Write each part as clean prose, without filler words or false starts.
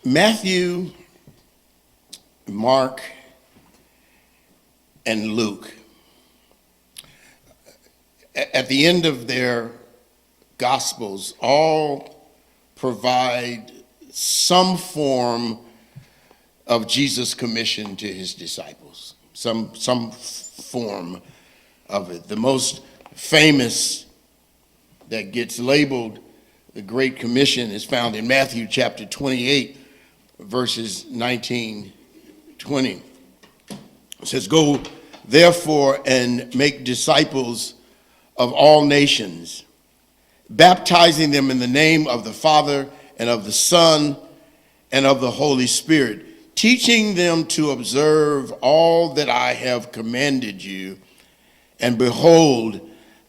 Matthew, Mark, and Luke, at the end of their Gospels, all provide some form of Jesus' commission to his disciples, some form of it. The most famous that gets labeled the Great Commission is found in Matthew chapter 28, verses 19, 20. It says, "Go therefore and make disciples of all nations, baptizing them in the name of the Father and of the Son and of the Holy Spirit, teaching them to observe all that I have commanded you. And behold,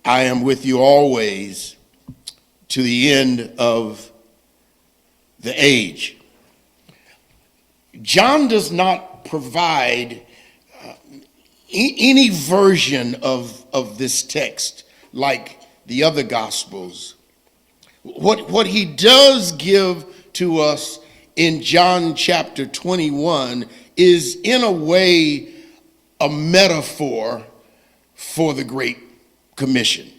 I am with you always to the end of the age." John does not provide any version of this text like the other Gospels. What he does give to us in John chapter 21 is, in a way, a metaphor for the Great Commission.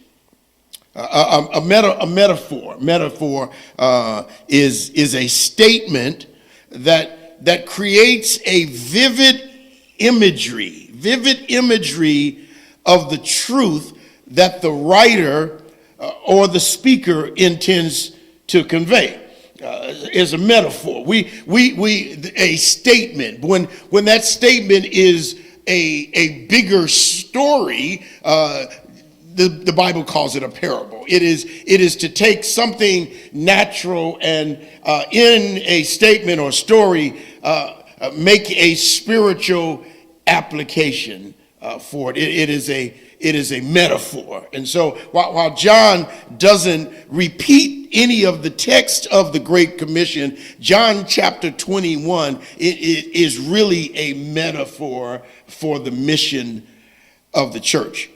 A metaphor is a statement that creates a vivid imagery of the truth that the writer or the speaker intends to convey. Is a metaphor. A statement. When that statement is a bigger story, the Bible calls it a parable. It is to take something natural and in a statement or story make a spiritual application for it. It is a metaphor. And so while John doesn't repeat any of the text of the Great Commission, John chapter 21 is really a metaphor for the mission of the church.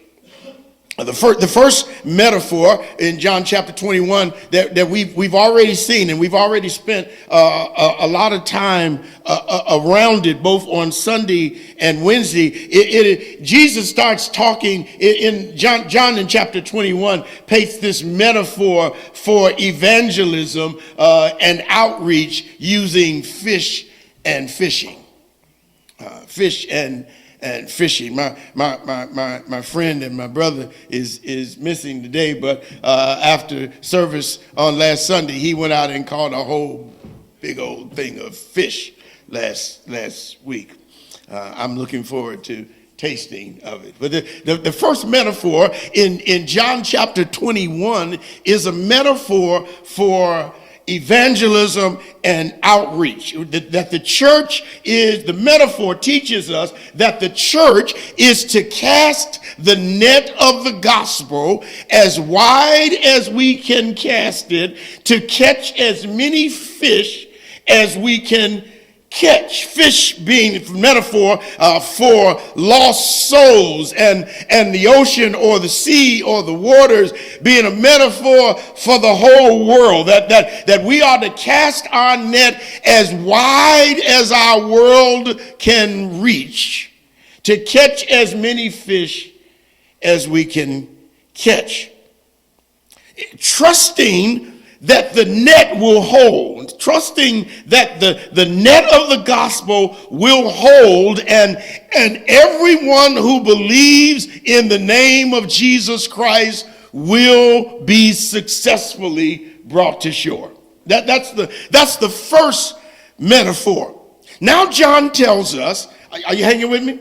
The first metaphor in John chapter 21 that we've already seen, and we've already spent a lot of time around it, both on Sunday and Wednesday. Jesus starts talking in John in chapter 21, paints this metaphor for evangelism and outreach using fish and fishing. Fish and fishing. My friend and my brother is missing today, but after service on last Sunday, he went out and caught a whole big old thing of fish last week. I'm looking forward to tasting of it. But the first metaphor in John chapter 21 is a metaphor for evangelism and outreach. That the church is, the metaphor teaches us that the church is to cast the net of the gospel as wide as we can cast it, to catch as many fish as we can catch. Fish being a metaphor for lost souls, and the ocean or the sea or the waters being a metaphor for the whole world. That we are to cast our net as wide as our world can reach, to catch as many fish as we can catch. Trusting that the net will hold, trusting that the net of the gospel will hold, and everyone who believes in the name of Jesus Christ will be successfully brought to shore. That's the first metaphor. Now John tells us, are you hanging with me?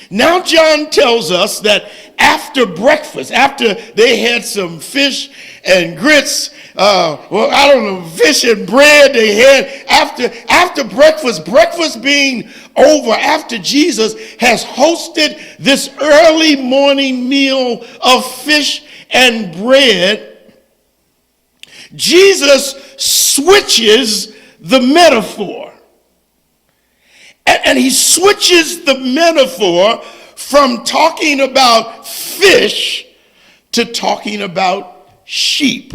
Now John tells us that after breakfast, after they had some fish and grits, fish and bread they had, after breakfast being over, after Jesus has hosted this early morning meal of fish and bread, Jesus switches the metaphor. And he switches the metaphor from talking about fish to talking about sheep.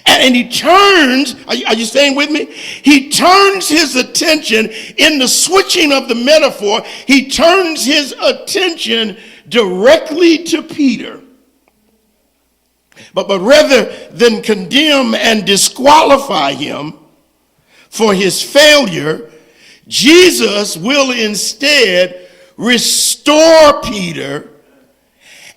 And he turns, are you staying with me? He turns his attention in the switching of the metaphor. He turns his attention directly to Peter. But rather than condemn and disqualify him for his failure, Jesus will instead restore Peter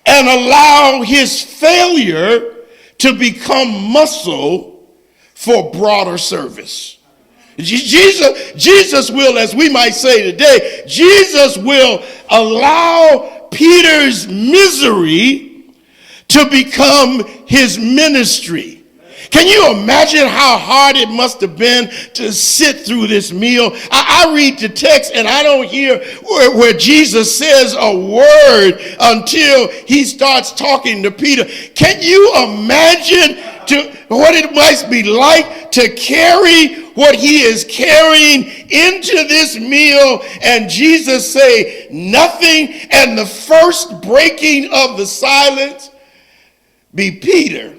and allow his failure to become muscle for broader service. Jesus will, as we might say today, Jesus will allow Peter's misery to become his ministry. Can you imagine how hard it must have been to sit through this meal? I read the text and I don't hear where Jesus says a word until he starts talking to Peter. Can you imagine what it must be like to carry what he is carrying into this meal and Jesus say nothing, and the first breaking of the silence be Peter?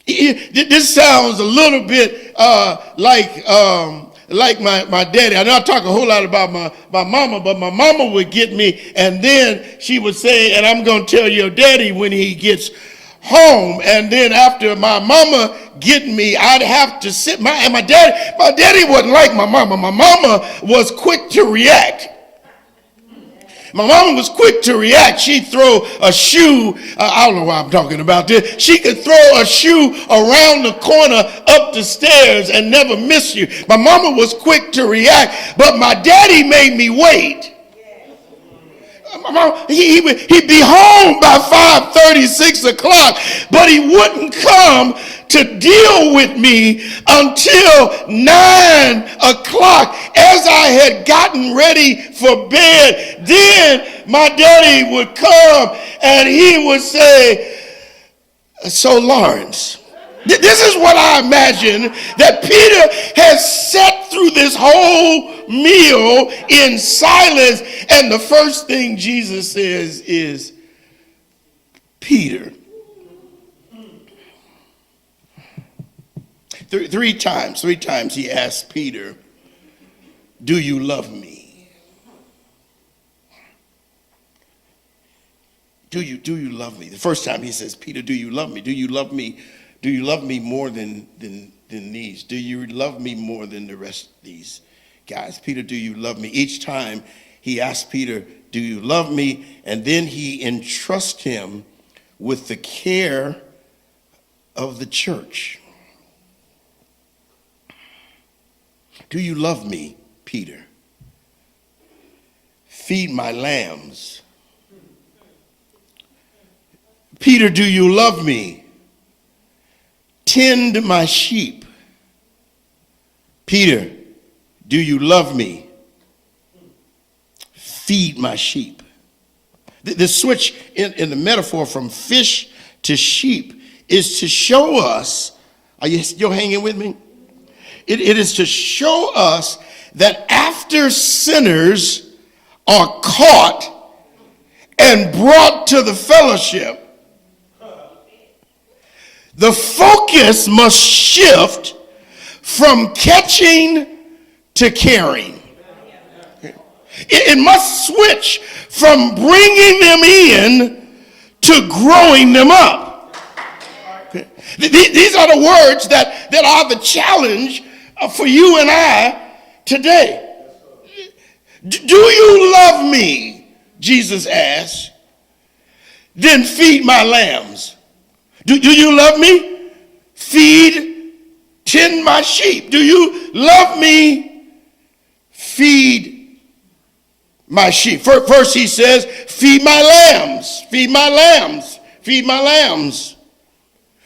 This sounds a little bit like my daddy. I know I talk a whole lot about my mama, but my mama would get me, and then she would say, and I'm going to tell your daddy when he gets home. And then after my mama get me, I'd have to sit. My daddy wasn't like my mama. My mama was quick to react. My mama was quick to react. She'd throw a shoe. I don't know why I'm talking about this. She could throw a shoe around the corner up the stairs and never miss you. My mama was quick to react, but my daddy made me wait. He'd be home by 5:30, 6 o'clock, but he wouldn't come to deal with me until 9 o'clock as I had gotten ready for bed. Then my daddy would come and he would say, "So Lawrence," this is what I imagine that Peter has sat through this whole meal in silence, and the first thing Jesus says is, "Peter." Three times he asked Peter, "Do you love me? Do you love me?" The first time he says, "Peter, do you love me? Do you love me? Do you love me more than these? Do you love me more than the rest of these guys? Peter, do you love me?" Each time he asked Peter, "Do you love me?" And then he entrusts him with the care of the church. "Do you love me, Peter? Feed my lambs. Peter, do you love me? Tend my sheep. Peter, do you love me? Feed my sheep." The switch in the metaphor from fish to sheep is to show us, are you still hanging with me? It is to show us that after sinners are caught and brought to the fellowship, the focus must shift from catching to caring. It must switch from bringing them in to growing them up. These are the words that are the challenge for you and I today. "Do you love me?" Jesus asked. "Then feed my lambs." Do you love me? Tend my sheep. Do you love me? Feed my sheep. First he says, feed my lambs, feed my lambs, feed my lambs.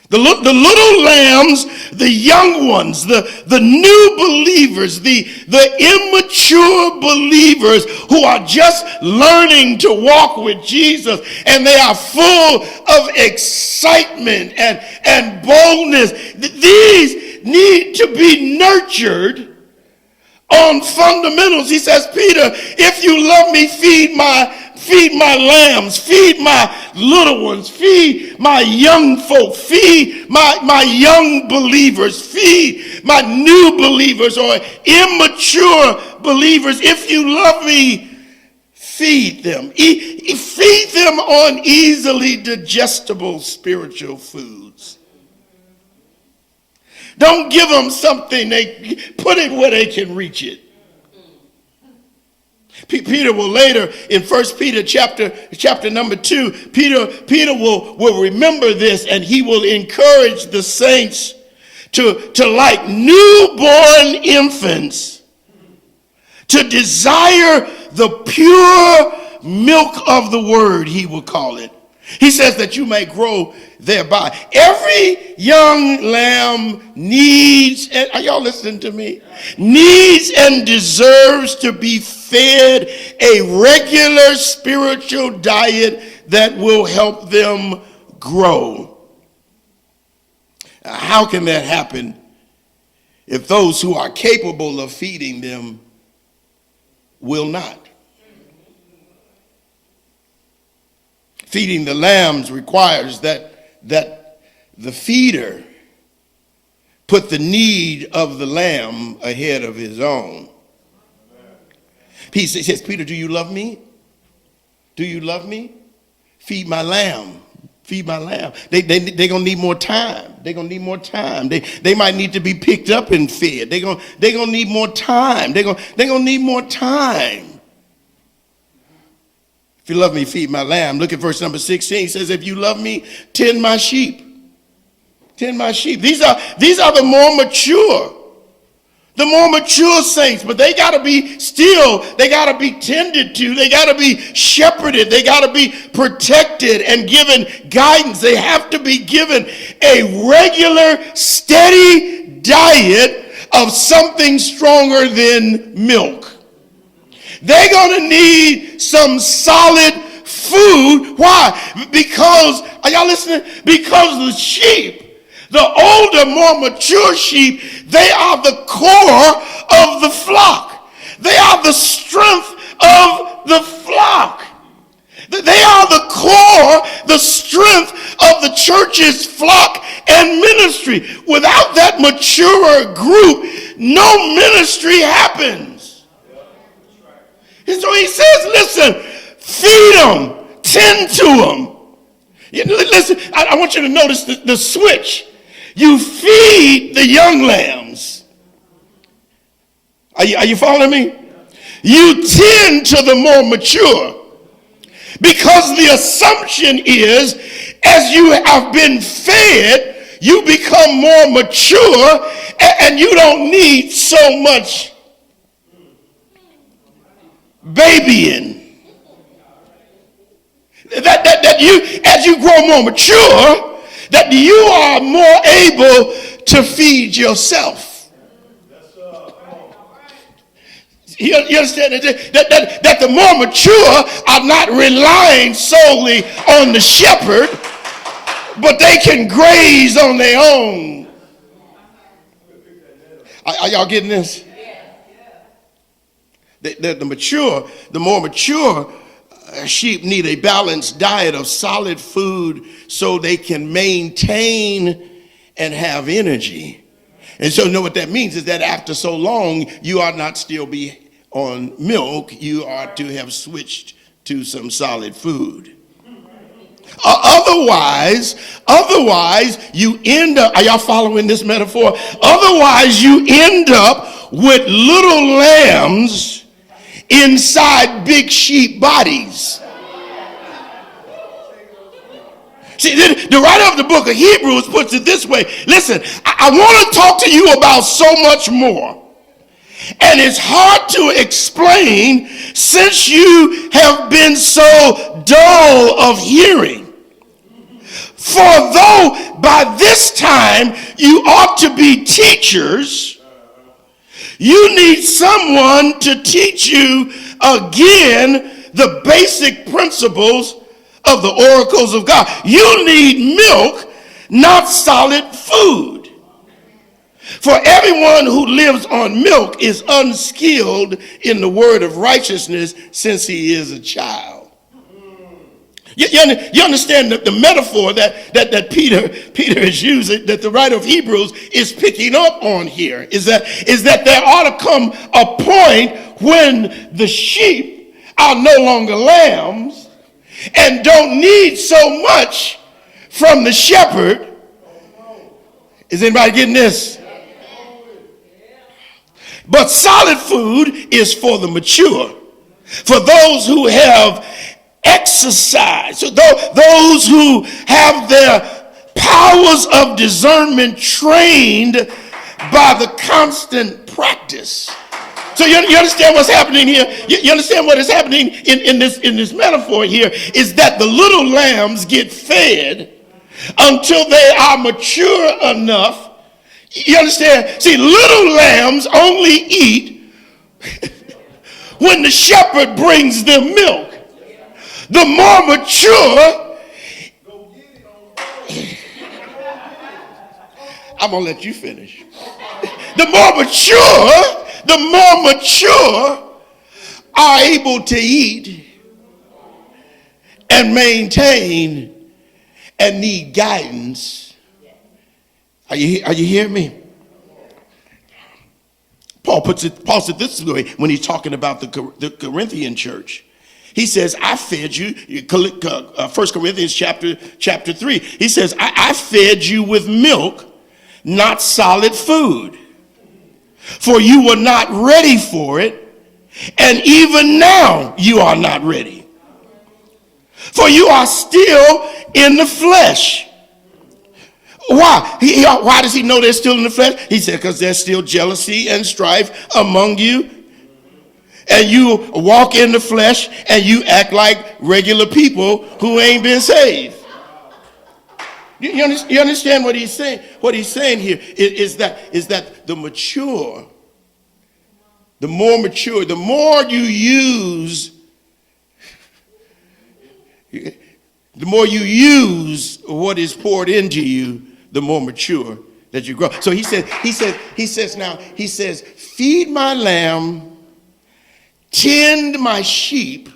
The little lambs, the young ones, the new believers, the immature believers who are just learning to walk with Jesus, and they are full of excitement and boldness. These need to be nurtured on fundamentals. He says, "Peter, if you love me, feed Feed my lambs, feed my little ones, feed my young folk, feed my young believers, feed my new believers or immature believers. If you love me, feed them. Feed them on easily digestible spiritual foods. Don't give them something, they put it where they can reach it. Peter will later in 1 Peter chapter number 2, Peter will remember this, and he will encourage the saints to like newborn infants, to desire the pure milk of the word, he will call it. He says that you may grow thereby. Every young lamb needs, are y'all listening to me? Needs and deserves to be fed a regular spiritual diet that will help them grow. How can that happen if those who are capable of feeding them will not? Feeding the lambs requires that the feeder put the need of the lamb ahead of his own. He says, Peter, do you love me? Do you love me? Feed my lamb. Feed my lamb. They're going to need more time. They're going to need more time. They might need to be picked up and fed. They're going to need more time. They're going to need more time. If you love me, feed my lamb. Look at verse number 16. It says, if you love me, tend my sheep. Tend my sheep. These are the more mature saints, but they got to be tended to. They got to be shepherded. They got to be protected and given guidance. They have to be given a regular, steady diet of something stronger than milk. They're going to need some solid food. Why? Because, are y'all listening? Because the sheep, the older, more mature sheep, they are the core of the flock. They are the strength of the flock. They are the core, the strength of the church's flock and ministry. Without that mature group, no ministry happens. And so he says, listen, feed them, tend to them. Listen, I want you to notice the switch. You feed the young lambs. Are you following me? You tend to the more mature. Because the assumption is, as you have been fed, you become more mature and you don't need so much babying. That you, as you grow more mature, that you are more able to feed yourself. You understand that the more mature are not relying solely on the shepherd, but they can graze on their own. Are y'all getting this? The more mature sheep need a balanced diet of solid food so they can maintain and have energy. And so you know what that means is that after so long, you ought not still be on milk. You ought to have switched to some solid food. Otherwise, you end up, are y'all following this metaphor? Otherwise, you end up with little lambs inside big sheep bodies. See, the writer of the book of Hebrews puts it this way. Listen, I want to talk to you about so much more. And it's hard to explain since you have been so dull of hearing. For though by this time you ought to be teachers, you need someone to teach you again the basic principles of the oracles of God. You need milk, not solid food. For everyone who lives on milk is unskilled in the word of righteousness since he is a child. You understand the metaphor that Peter is using, that the writer of Hebrews is picking up on here, is that there ought to come a point when the sheep are no longer lambs and don't need so much from the shepherd. Is anybody getting this? But solid food is for the mature, for those who have exercise, so those who have their powers of discernment trained by the constant practice. So you understand what's happening here? You understand what is happening in this metaphor here is that the little lambs get fed until they are mature enough. You understand? See, little lambs only eat when the shepherd brings them milk. The more mature, I'm going to let you finish. The more mature are able to eat and maintain and need guidance. Are you hearing me? Paul said this way when he's talking about the Corinthian church. He says, I fed you, 1 Corinthians chapter 3. He says, I fed you with milk, not solid food. For you were not ready for it, and even now you are not ready. For you are still in the flesh. Why? Why does he know they're still in the flesh? He said, because there's still jealousy and strife among you. And you walk in the flesh and you act like regular people who ain't been saved. You understand what he's saying? What he's saying here is that the mature, the more mature, the more you use what is poured into you, the more mature that you grow. So he says, feed my lamb, tend my sheep.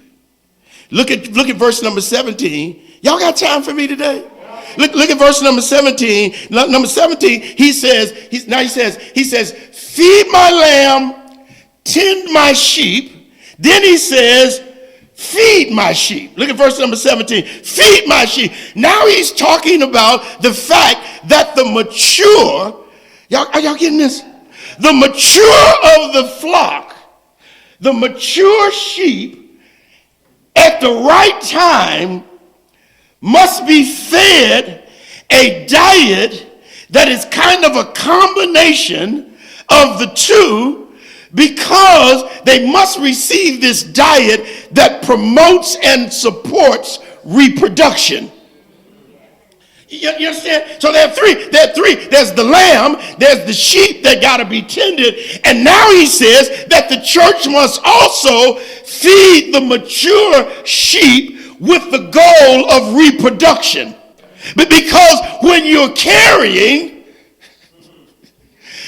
Look at verse number 17. Y'all got time for me today? Look at verse number 17. Number 17, he says, feed my lamb, tend my sheep. Then he says, feed my sheep. Look at verse number 17. Feed my sheep. Now he's talking about the fact that the mature, are y'all getting this? The mature of the flock, the mature sheep at the right time must be fed a diet that is kind of a combination of the two, because they must receive this diet that promotes and supports reproduction. You understand? So there are three. There's the lamb, there's the sheep that got to be tended, and now he says that the church must also feed the mature sheep with the goal of reproduction. But because when you're carrying,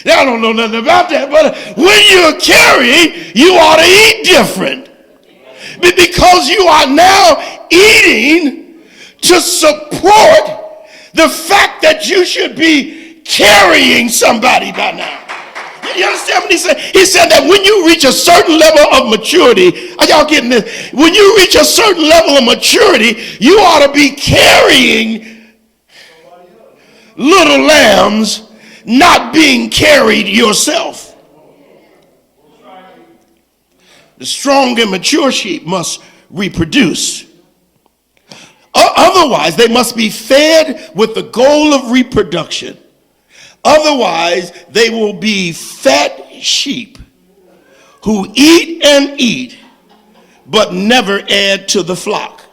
I don't know nothing about that, but when you're carrying, you ought to eat different. But because you are now eating to support the fact that you should be carrying somebody by now. You understand what he said? He said that when you reach a certain level of maturity, are y'all getting this? When you reach a certain level of maturity, you ought to be carrying little lambs, not being carried yourself. The strong and mature sheep must reproduce. Otherwise, they must be fed with the goal of reproduction. Otherwise, they will be fat sheep who eat and eat, but never add to the flock.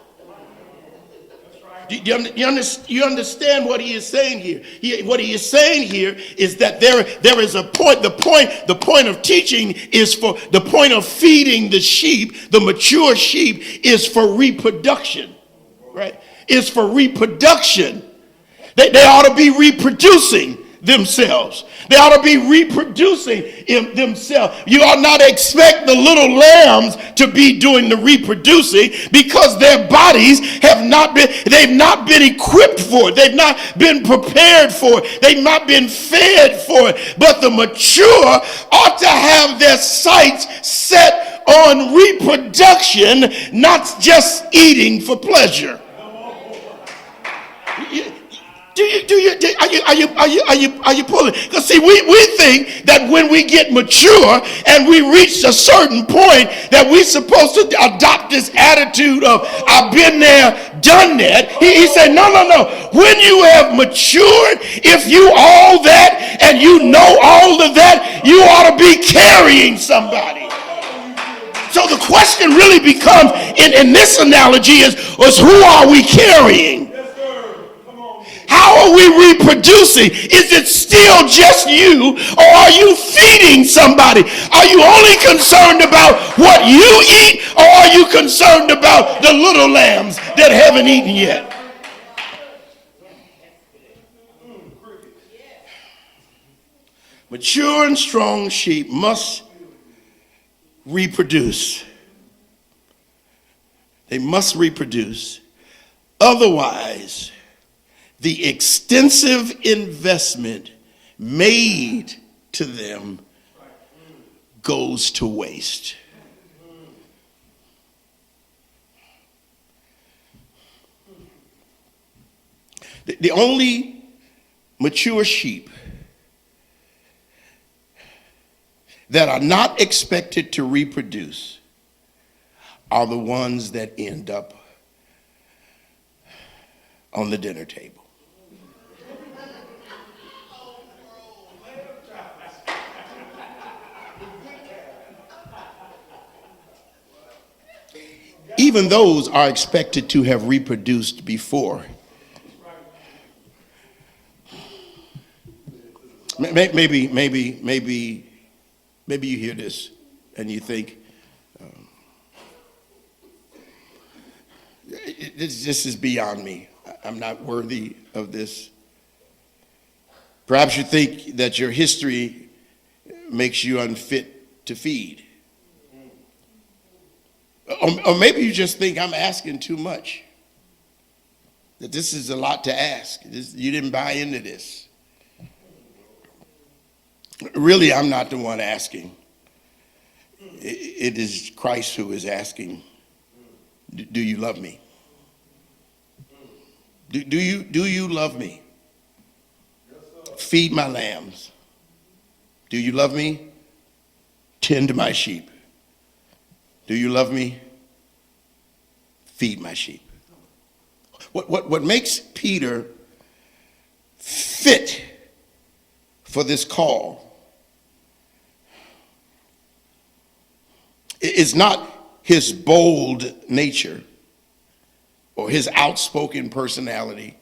You understand what he is saying here? What he is saying here is that there is a point. The point of teaching is for the point of feeding the sheep, the mature sheep, is for reproduction. Right? Is for reproduction. They ought to be reproducing. themselves. They ought to be reproducing in themselves. You ought not expect the little lambs to be doing the reproducing, because their bodies they've not been equipped for it. They've not been prepared for it. They've not been fed for it. But the mature ought to have their sights set on reproduction, not just eating for pleasure. Are you pulling? Because see, we think that when we get mature and we reach a certain point that we're supposed to adopt this attitude of I've been there, done that. He said, no. When you have matured, if you all that and you know all of that, you ought to be carrying somebody. So the question really becomes in this analogy is who are we carrying? How are we reproducing? Is it still just you, or are you feeding somebody? Are you only concerned about what you eat, or are you concerned about the little lambs that haven't eaten yet? Mature and strong sheep must reproduce. They must reproduce. Otherwise, the extensive investment made to them goes to waste. The only mature sheep that are not expected to reproduce are the ones that end up on the dinner table. Even those are expected to have reproduced before. Maybe you hear this and you think, this is beyond me. I'm not worthy of this. Perhaps you think that your history makes you unfit to feed. Or maybe you just think I'm asking too much. That this is a lot to ask. You didn't buy into this. Really, I'm not the one asking. It is Christ who is asking, do you love me? Do you love me? Feed my lambs. Do you love me? Tend my sheep. Do you love me? Feed my sheep. What makes Peter fit for this call is not his bold nature or his outspoken personality.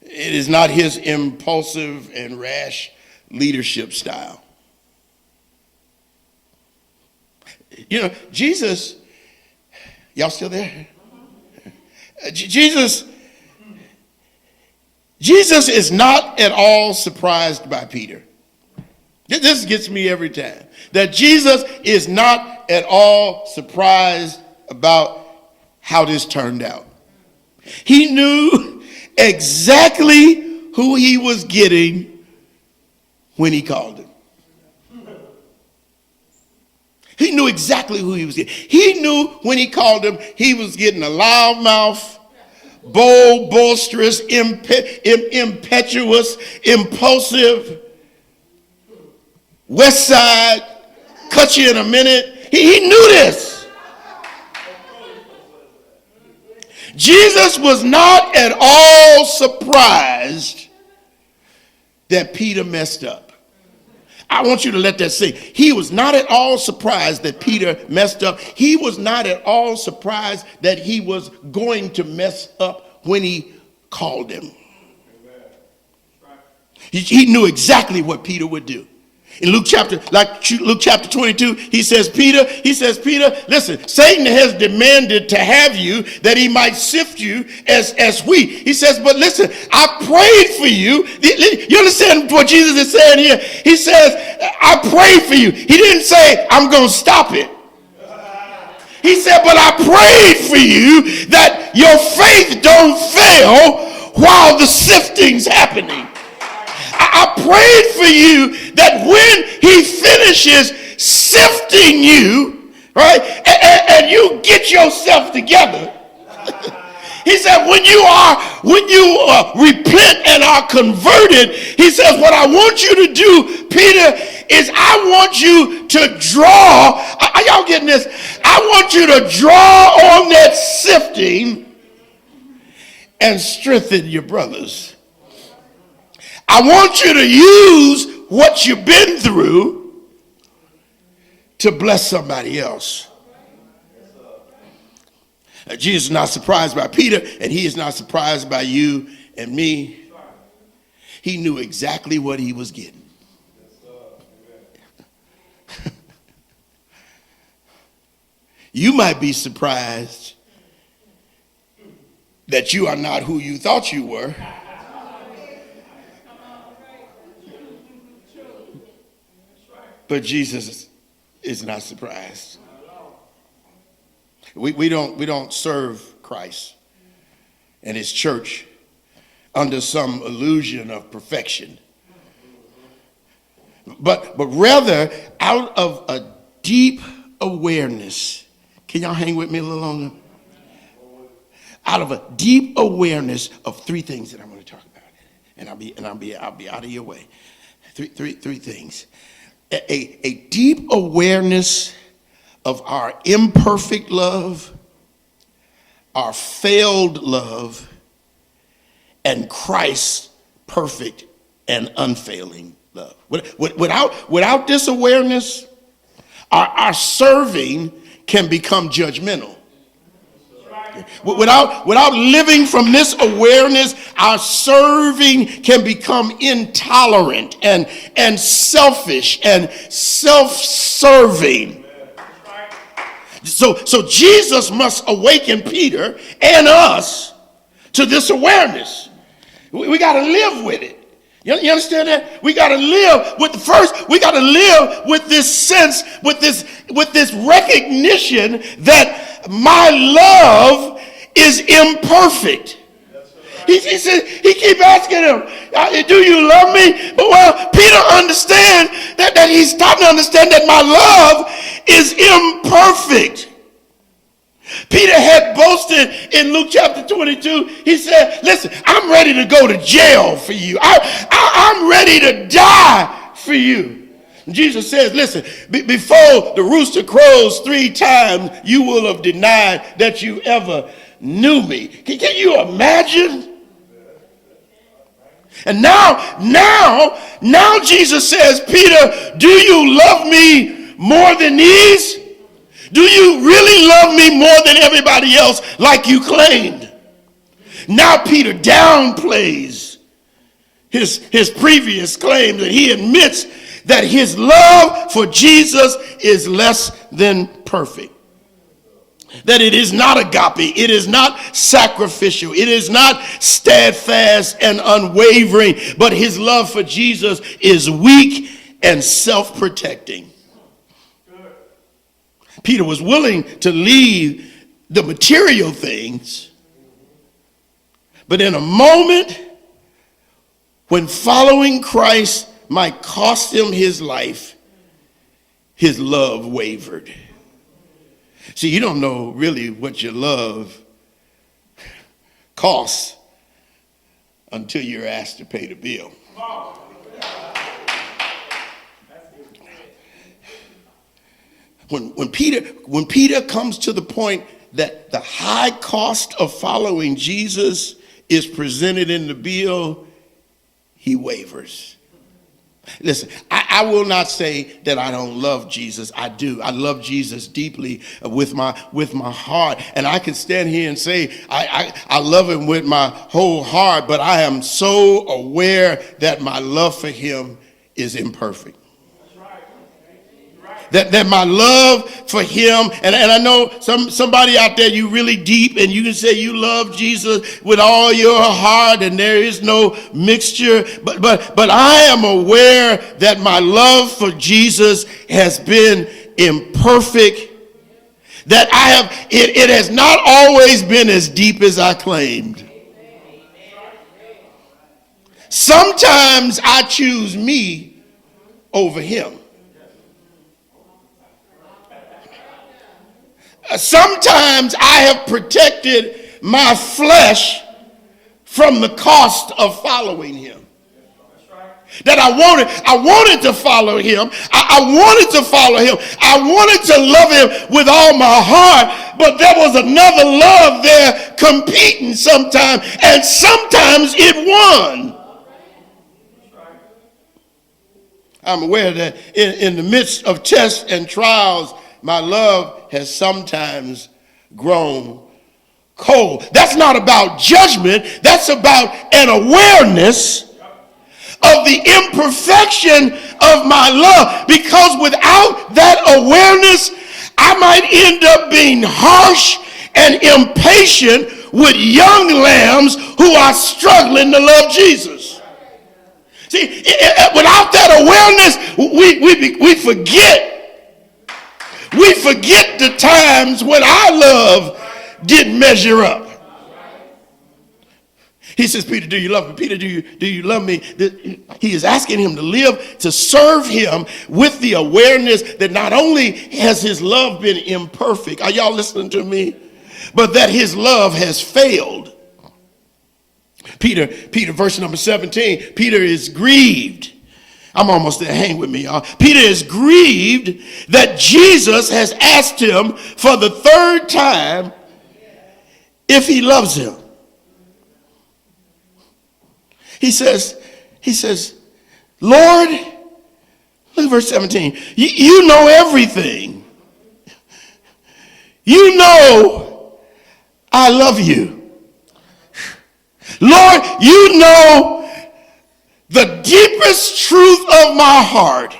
It is not his impulsive and rash leadership style. You know, Jesus, y'all still there? Jesus is not at all surprised by Peter. This gets me every time. That Jesus is not at all surprised about how this turned out. He knew exactly who he was getting when he called him. He knew exactly who he was getting. He knew when he called him, he was getting a loudmouth, bold, boisterous, impetuous, impulsive, West Side, cut you in a minute. He knew this. Jesus was not at all surprised that Peter messed up. I want you to let that sink. He was not at all surprised that Peter messed up. He was not at all surprised that he was going to mess up when he called him. He knew exactly what Peter would do. In Luke chapter 22, he says, Peter, listen, Satan has demanded to have you that he might sift you as wheat. He says, but listen, I prayed for you. You understand what Jesus is saying here? He says, I prayed for you. He didn't say, I'm going to stop it. He said, but I prayed for you that your faith don't fail while the sifting's happening. I prayed for you that when he finishes sifting you, right, and you get yourself together, he said, when you repent and are converted, he says, what I want you to do, Peter, is I want you to draw. Are y'all getting this? I want you to draw on that sifting and strengthen your brothers. I want you to use what you've been through to bless somebody else. Jesus is not surprised by Peter, and he is not surprised by you and me. He knew exactly what he was getting. You might be surprised that you are not who you thought you were. But Jesus is not surprised. We don't serve Christ and his church under some illusion of perfection, but rather out of a deep awareness. Can y'all hang with me a little longer? Out of a deep awareness of three things that I'm going to talk about, and I'll be out of your way. Three things. A deep awareness of our imperfect love, our failed love, and Christ's perfect and unfailing love. Without this awareness, our serving can become judgmental. Without living from this awareness, our serving can become intolerant and selfish and self-serving. So Jesus must awaken Peter and us to this awareness. We got to live with it. You understand that? We got to live with we got to live with this sense, with this recognition that my love is imperfect. He said, he keep asking him, do you love me? But well, Peter understands that he's starting to understand that my love is imperfect. Peter had boasted in Luke chapter 22. He said, listen, I'm ready to go to jail for you. I'm ready to die for you. And Jesus says, listen, before the rooster crows 3 times, you will have denied that you ever knew me. Can you imagine? And now Jesus says, Peter, do you love me more than these? Do you really love me more than everybody else like you claimed? Now Peter downplays his previous claims, and he admits that his love for Jesus is less than perfect. That it is not agape, it is not sacrificial, it is not steadfast and unwavering, but his love for Jesus is weak and self-protecting. Peter was willing to leave the material things, but in a moment when following Christ might cost him his life, his love wavered. See, you don't know really what your love costs until you're asked to pay the bill. When Peter comes to the point that the high cost of following Jesus is presented in the bill, he wavers. Listen, I will not say that I don't love Jesus. I do. I love Jesus deeply with my heart. And I can stand here and say I love him with my whole heart, but I am so aware that my love for him is imperfect. That my love for him, and I know somebody out there, you really deep, and you can say you love Jesus with all your heart, and there is no mixture. But I am aware that my love for Jesus has been imperfect. That it has not always been as deep as I claimed. Sometimes I choose me over him. Sometimes I have protected my flesh from the cost of following him. That I wanted to follow him. I wanted to follow him. I wanted to love him with all my heart, but there was another love there competing sometimes, and sometimes it won. I'm aware that in the midst of tests and trials, my love has sometimes grown cold. That's not about judgment. That's about an awareness of the imperfection of my love. Because without that awareness, I might end up being harsh and impatient with young lambs who are struggling to love Jesus. See, without that awareness, we forget. We forget the times when our love didn't measure up. He says, Peter, do you love me? Peter, do you love me? He is asking him to live, to serve him with the awareness that not only has his love been imperfect, are y'all listening to me? But that his love has failed. Peter, verse number 17, Peter is grieved. I'm almost there. Hang with me, y'all. Peter is grieved that Jesus has asked him for the third time if he loves him. He says, Lord, look at verse 17. You know everything. You know I love you. Lord, you know the deepest truth of my heart.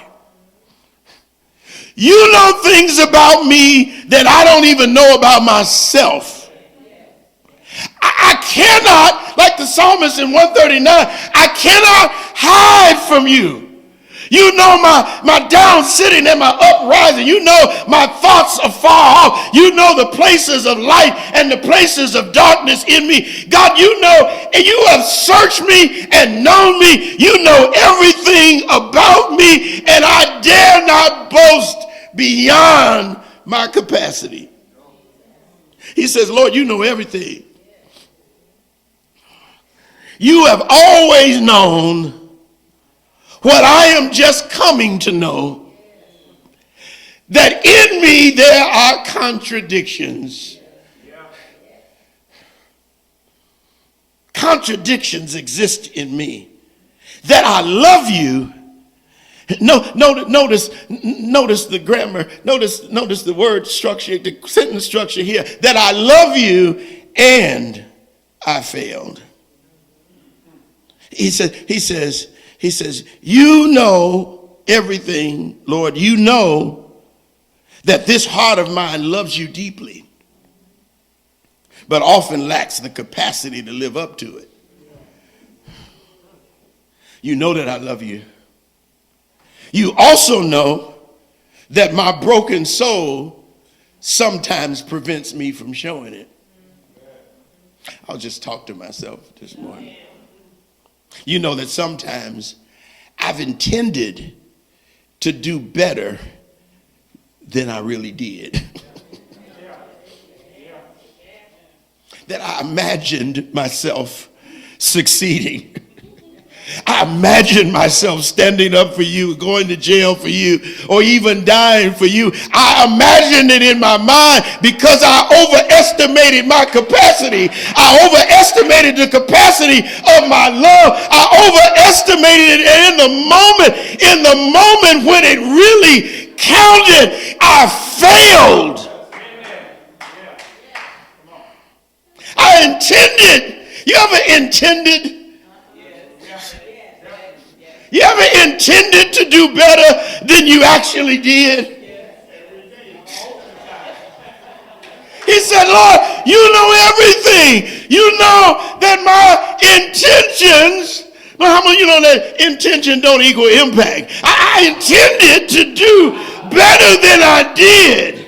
You know things about me that I don't even know about myself. I cannot, like the psalmist in 139, I cannot hide from you. You know my down sitting and my uprising. You know my thoughts afar off. You know the places of light and the places of darkness in me. God, you know, and you have searched me and known me. You know everything about me, and I dare not boast beyond my capacity. He says, Lord, you know everything. You have always known what I am just coming to know, that in me there are contradictions. Contradictions exist in me. That I love you. Notice the grammar. Notice the word structure, the sentence structure here. That I love you and I failed. He says, you know everything, Lord. You know that this heart of mine loves you deeply, but often lacks the capacity to live up to it. You know that I love you. You also know that my broken soul sometimes prevents me from showing it. I'll just talk to myself this morning. You know that sometimes I've intended to do better than I really did. That I imagined myself succeeding. I imagined myself standing up for you, going to jail for you, or even dying for you. I imagined it in my mind because I overestimated my capacity. I overestimated the capacity of my love. I overestimated it, and in the moment when it really counted, I failed. I intended. You ever intended? You ever intended to do better than you actually did? He said, Lord, you know everything. You know that my intentions, well, how many you know that intention don't equal impact? I intended to do better than I did.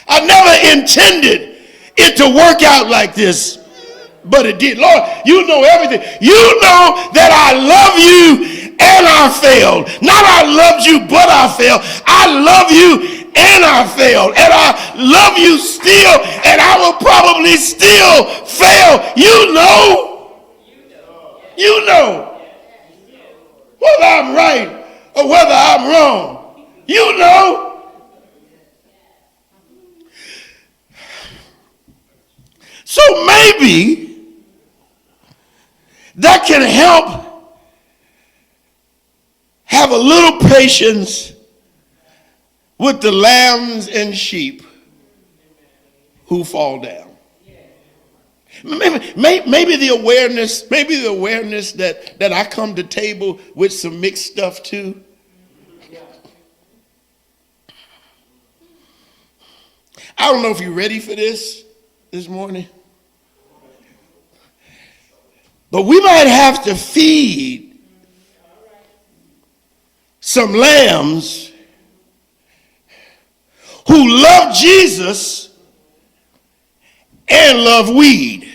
I never intended it to work out like this, but it did. Lord, you know everything. You know that I love you and I failed. Not I loved you, but I failed. I love you and I failed. And I love you still, and I will probably still fail. You know. You know. Whether I'm right or whether I'm wrong. You know. So maybe that can help have a little patience with the lambs and sheep who fall down. Maybe the awareness that I come to table with some mixed stuff too. I don't know if you're ready for this morning. But we might have to feed some lambs who love Jesus and love weed.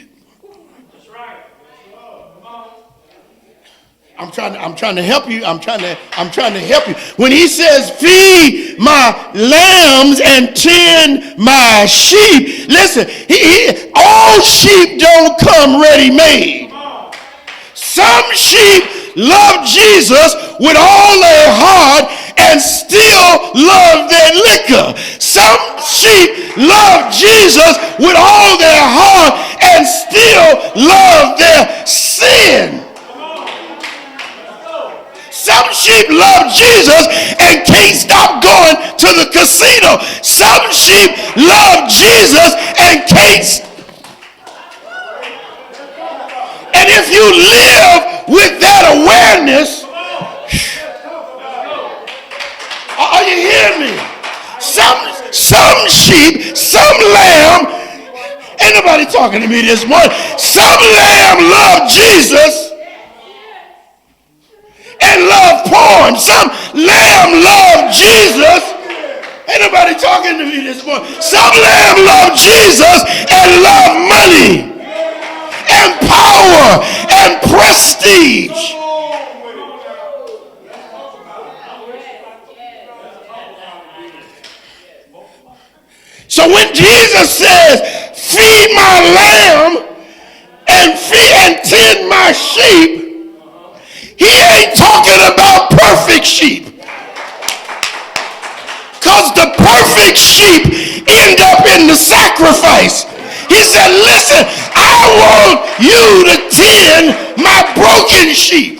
I'm trying to help you. I'm trying to help you. When he says, feed my lambs and tend my sheep, listen, all sheep don't come ready-made. Some sheep love Jesus with all their heart and still love their liquor. Some sheep love Jesus with all their heart and still love their sin. Some sheep love Jesus and can't stop going to the casino. Some sheep love Jesus and can't. And if you live with that awareness, are you hearing me? Some sheep, some lamb, ain't nobody talking to me this morning. Some lamb love Jesus and love porn. Some lamb love Jesus. Ain't nobody talking to me this morning. Some lamb love Jesus and love money and power and prestige. So when Jesus says, feed my lamb and tend my sheep, he ain't talking about perfect sheep. Because the perfect sheep end up in the sacrifice. He said, listen, I want you to tend my broken sheep.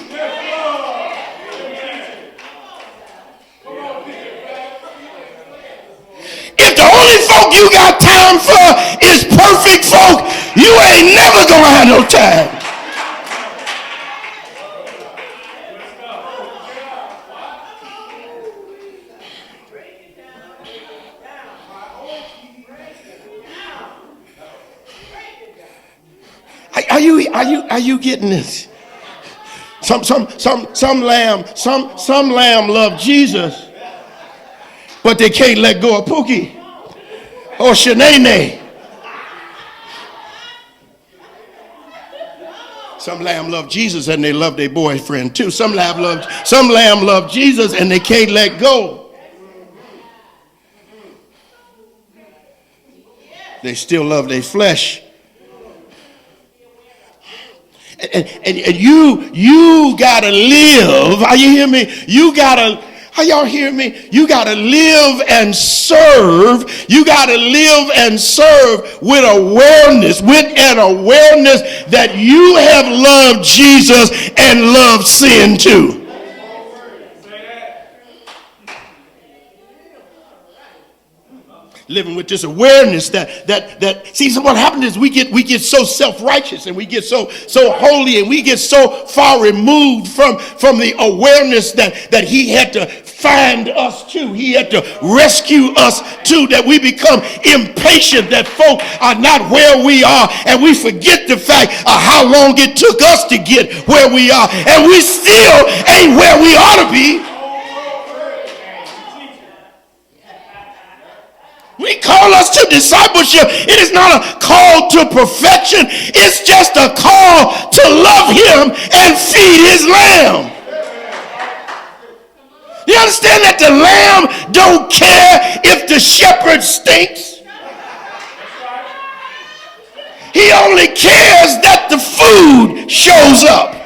If the only folk you got time for is perfect folk, you ain't never going to have no time. Are you getting this? Some lamb love Jesus, but they can't let go of Pookie or Shanae. Some lamb love Jesus and they love their boyfriend too. Some lamb love Jesus and they can't let go. They still love their flesh. And you gotta live. Are you hear me? How y'all hear me? You gotta live and serve. You gotta live and serve with awareness, that you have loved Jesus and loved sin too. Living with this awareness that see, so what happened is we get so self-righteous, and we get so holy, and we get so far removed from the awareness that he had to find us too. He had to rescue us too, that we become impatient that folk are not where we are, and we forget the fact of how long it took us to get where we are, and we still ain't where we ought to be. We call us to discipleship. It is not a call to perfection. It's just a call to love him and feed his lamb. You understand that the lamb don't care if the shepherd stinks? He only cares that the food shows up.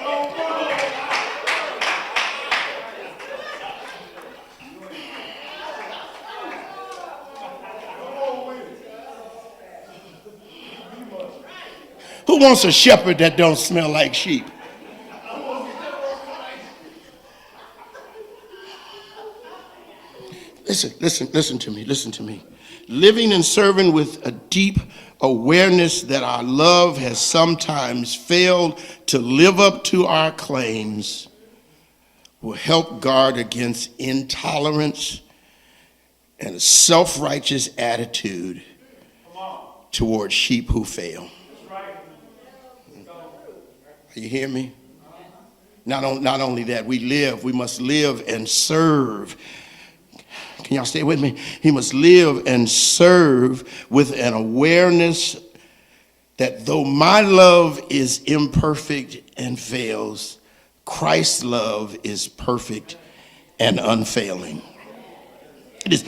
Who wants a shepherd that don't smell like sheep? Listen to me. Living and serving with a deep awareness that our love has sometimes failed to live up to our claims will help guard against intolerance and a self-righteous attitude toward sheep who fail. You hear me? Not only that, we must live and serve. Can y'all stay with me? He must live and serve with an awareness that though my love is imperfect and fails, Christ's love is perfect and unfailing. It is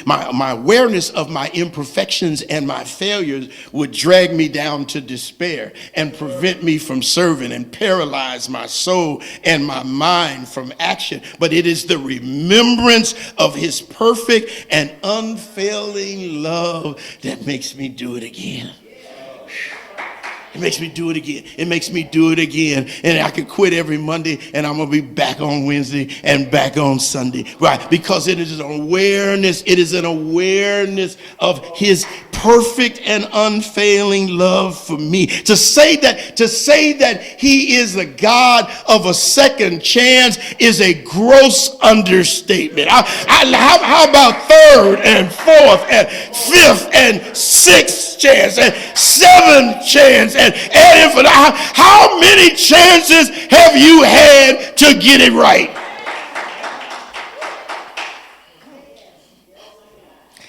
my awareness of my imperfections and my failures would drag me down to despair and prevent me from serving and paralyze my soul and my mind from action. But it is the remembrance of his perfect and unfailing love that makes me do it again. It makes me do it again. It makes me do it again. And I could quit every Monday and I'm going to be back on Wednesday and back on Sunday. Right? Because it is an awareness. It is an awareness of his perfect and unfailing love for me. To say that he is the God of a second chance is a gross understatement. How about third and fourth and fifth and sixth chance and seventh chance and infinite? How many chances have you had to get it right?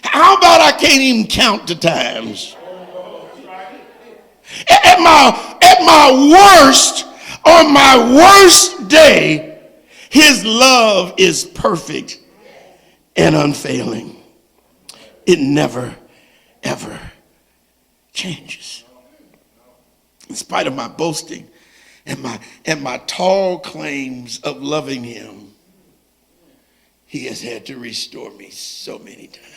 How about I can't even count the times? At my worst, on my worst day, his love is perfect and unfailing. It never, ever changes. In spite of my boasting and my tall claims of loving him, he has had to restore me so many times.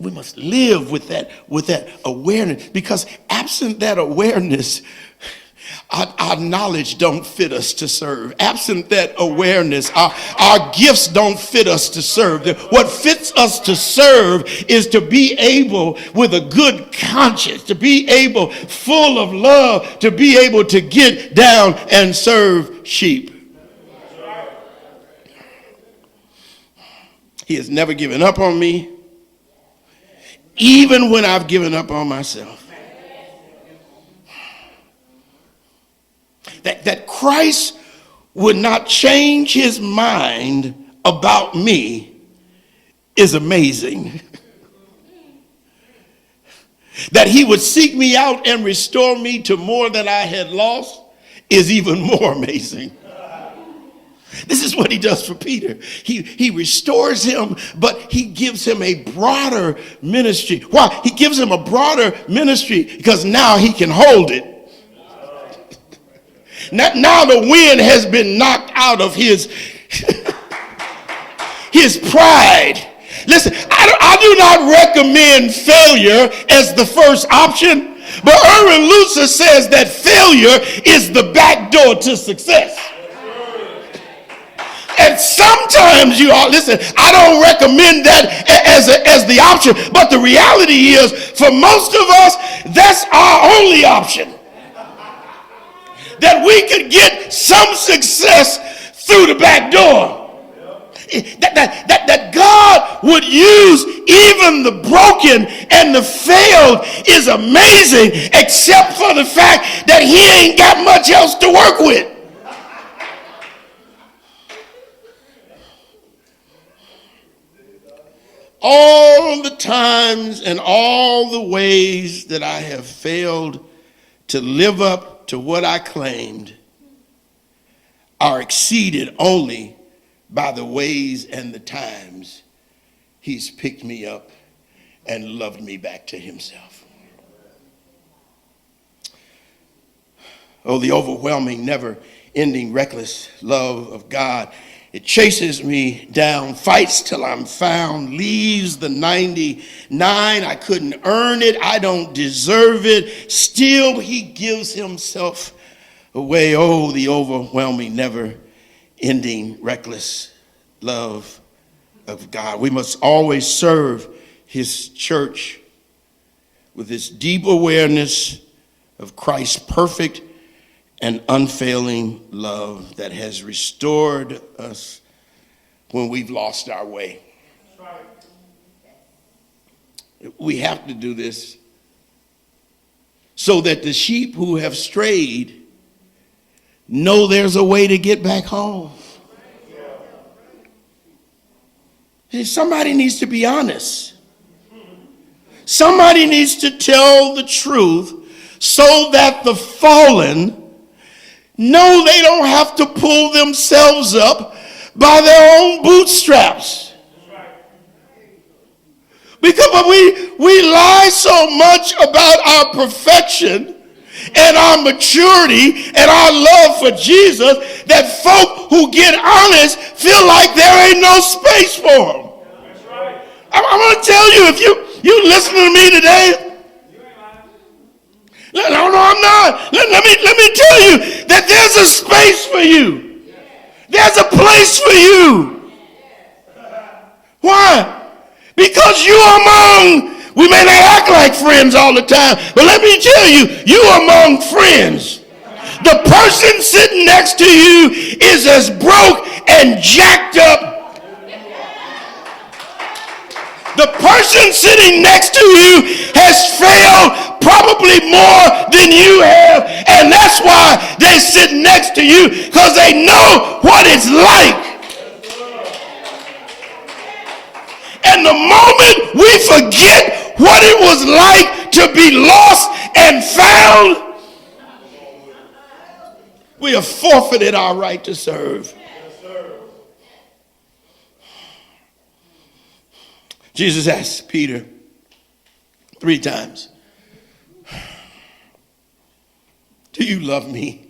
We must live with that awareness, because absent that awareness, our knowledge don't fit us to serve. Absent that awareness, our gifts don't fit us to serve. What fits us to serve is to be able, with a good conscience, to be able, full of love, to be able to get down and serve sheep. He has never given up on me, even when I've given up on myself. That Christ would not change his mind about me is amazing. That he would seek me out and restore me to more than I had lost is even more amazing. This is what he does for Peter. He restores him, but he gives him a broader ministry. Why? He gives him a broader ministry because now he can hold it. Now the wind has been knocked out of his pride. Listen, I do not recommend failure as the first option, but Erwin Lutzer says that failure is the back door to success. And sometimes you all, listen, I don't recommend that as the option, but the reality is for most of us, that's our only option. That we could get some success through the back door. That God would use even the broken and the failed is amazing, except for the fact that he ain't got much else to work with. All the times and all the ways that I have failed to live up to what I claimed are exceeded only by the ways and the times he's picked me up and loved me back to himself. Oh, the overwhelming, never-ending, reckless love of God. It chases me down, fights till I'm found, leaves the 99. I couldn't earn it. I don't deserve it. Still, he gives himself away. Oh, the overwhelming, never-ending, reckless love of God. We must always serve his church with this deep awareness of Christ's perfect and unfailing love that has restored us when we've lost our way. We have to do this so that the sheep who have strayed know there's a way to get back home. Somebody needs to be honest. Somebody needs to tell the truth so that the fallen know they don't have to pull themselves up by their own bootstraps. Because we lie so much about our perfection and our maturity and our love for Jesus that folk who get honest feel like there ain't no space for them. I'm going to tell you, if you listen to me today, no, I'm not. Let me tell you that there's a space for you. There's a place for you. Why? Because you among, we may not act like friends all the time, but let me tell you, you among friends. The person sitting next to you is as broke and jacked up. The person sitting next to you has failed probably more than you have, and that's why they sit next to you, because they know what it's like. And the moment we forget what it was like to be lost and found, we have forfeited our right to serve. Jesus asked Peter 3 times, do you love me?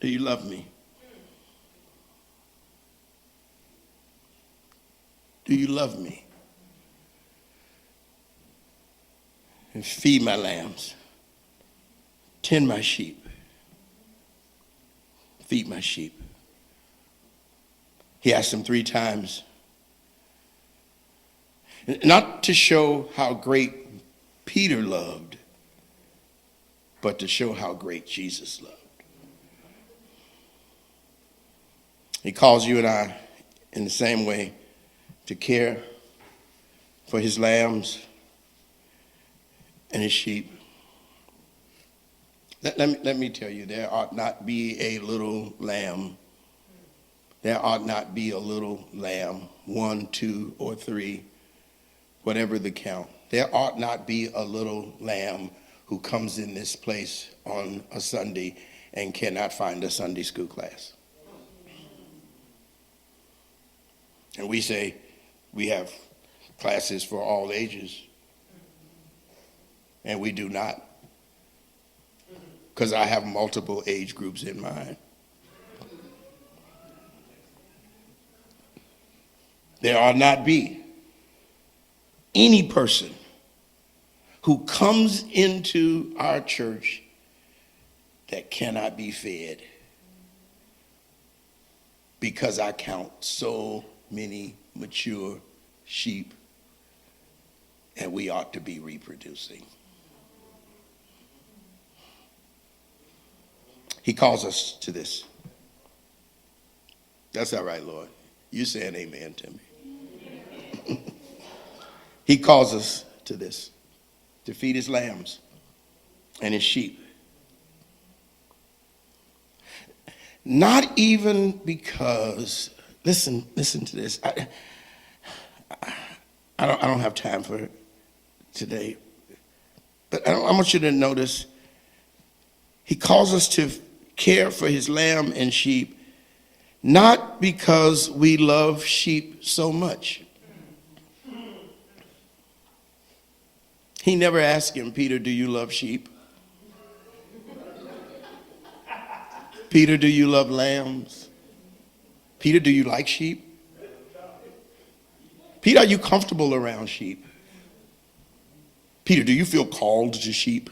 Do you love me? Do you love me? And feed my lambs. Tend my sheep. Feed my sheep. He asked him 3 times. Not to show how great Peter loved, but to show how great Jesus loved. He calls you and I in the same way to care for his lambs and his sheep. Let me tell you, there ought not be a little lamb. There ought not be a little lamb, 1, 2, or 3, whatever the count. There ought not be a little lamb who comes in this place on a Sunday and cannot find a Sunday school class. And we say we have classes for all ages. And we do not. Because I have multiple age groups in mind. There ought not be any person who comes into our church that cannot be fed because I count so many mature sheep and we ought to be reproducing. He calls us to this. That's all right, Lord. You saying amen to me. He calls us to this, to feed his lambs and his sheep. Not even because, listen to this. I don't have time for it today. But I want you to notice, he calls us to care for his lamb and sheep, not because we love sheep so much. He never asked him, Peter, do you love sheep? Peter, do you love lambs? Peter, do you like sheep? Peter, are you comfortable around sheep? Peter, do you feel called to sheep?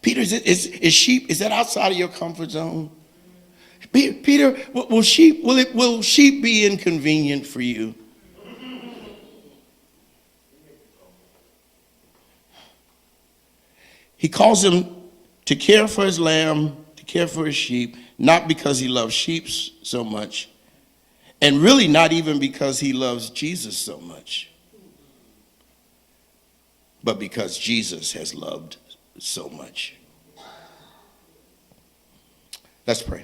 Peter, is sheep, is that outside of your comfort zone? Peter, will sheep be inconvenient for you? He calls him to care for his lamb, to care for his sheep, not because he loves sheep so much, and really not even because he loves Jesus so much, but because Jesus has loved so much. Let's pray.